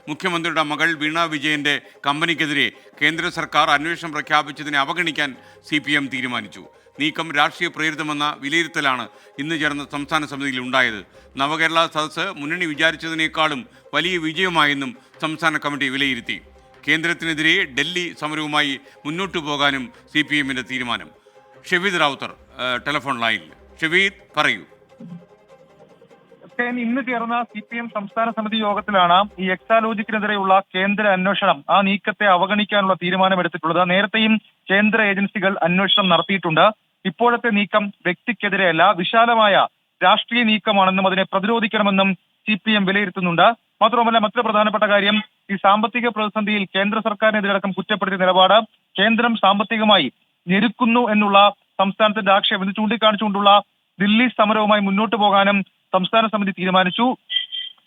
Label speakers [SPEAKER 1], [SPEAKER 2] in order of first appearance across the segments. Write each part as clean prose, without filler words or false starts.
[SPEAKER 1] മുഖ്യമന്ത്രിയുടെ മകൾ വീണ വിജയന്റെ കമ്പനിക്കെതിരെ കേന്ദ്ര സർക്കാർ അന്വേഷണം പ്രഖ്യാപിച്ചതിനെ അവഗണിക്കാൻ CPM തീരുമാനിച്ചു. നീക്കം രാഷ്ട്രീയ പ്രേരിതമെന്ന വിലയിരുത്തലാണ് ഇന്ന് ചേർന്ന സംസ്ഥാന സമിതിയിൽ ഉണ്ടായത്. നവകേരള സദസ്സ് മുന്നണി വിചാരിച്ചതിനേക്കാളും വലിയ വിജയമായെന്നും സംസ്ഥാന കമ്മിറ്റി വിലയിരുത്തി. കേന്ദ്രത്തിനെതിരെ ഡൽഹി സമരവുമായി മുന്നോട്ടു പോകാനും CPMന്റെ തീരുമാനം. ഷെവീദ് റാവുത്തർ ടെലിഫോൺ ലൈനിൽ. ഷെവീദ്, പറയൂ.
[SPEAKER 2] ഇന്ന് ചേർന്ന CPM സംസ്ഥാന സമിതി യോഗത്തിലാണ് ഈ എക്സാലോജിക്കിനെതിരെയുള്ള കേന്ദ്ര അന്വേഷണം, ആ നീക്കത്തെ അവഗണിക്കാനുള്ള തീരുമാനമെടുത്തിട്ടുള്ളത്. നേരത്തെയും കേന്ദ്ര ഏജൻസികൾ അന്വേഷണം നടത്തിയിട്ടുണ്ട്. ഇപ്പോഴത്തെ നീക്കം വ്യക്തിക്കെതിരെയല്ല, വിശാലമായ രാഷ്ട്രീയ നീക്കമാണെന്നും അതിനെ പ്രതിരോധിക്കണമെന്നും CPM വിലയിരുത്തുന്നുണ്ട്. മാത്രമല്ല, മറ്റൊരു പ്രധാനപ്പെട്ട കാര്യം, ഈ സാമ്പത്തിക പ്രതിസന്ധിയിൽ കേന്ദ്ര സർക്കാരിനെതിരടക്കം കുറ്റപ്പെടുത്തിയ നിലപാട് കേന്ദ്രം സാമ്പത്തികമായി ഞെരുക്കുന്നു എന്നുള്ള സംസ്ഥാനത്തിന്റെ ആക്ഷേപം ഇത് ചൂണ്ടിക്കാണിച്ചുകൊണ്ടുള്ള ദില്ലി സമരവുമായി മുന്നോട്ട് പോകാനും സംസ്ഥാന സമിതി തീരുമാനിച്ചു.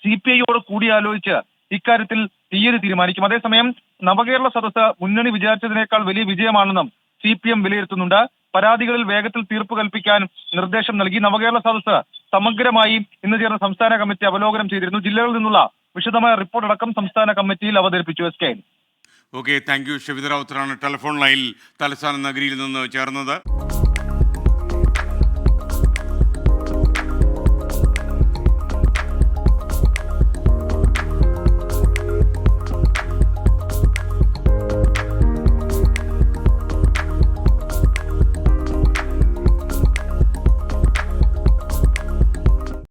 [SPEAKER 2] CPIയോട് കൂടിയാലോചിച്ച് ഇക്കാര്യത്തിൽ തീയതി തീരുമാനിക്കും. അതേസമയം നവകേരള സദസ്സ് മുന്നണി വിചാരിച്ചതിനേക്കാൾ വലിയ വിജയമാണെന്നും CPM വിലയിരുത്തുന്നുണ്ട്. പരാതികളിൽ വേഗത്തിൽ തീർപ്പ് കൽപ്പിക്കാൻ നിർദ്ദേശം നൽകി. നവകേരള സദസ്സ് സമഗ്രമായി ഇന്ന് ചേർന്ന സംസ്ഥാന കമ്മിറ്റി അവലോകനം ചെയ്തിരുന്നു. ജില്ലകളിൽ നിന്നുള്ള വിശദമായ റിപ്പോർട്ട് അടക്കം സംസ്ഥാന കമ്മിറ്റിയിൽ അവതരിപ്പിച്ചു.
[SPEAKER 1] Okay, thank you. ഷെവീദ് റാവുത്തറാണ് ടെലിഫോൺ ലൈനിൽ തലസ്ഥാന നഗരിയിൽ നിന്ന് ചേർന്നത്.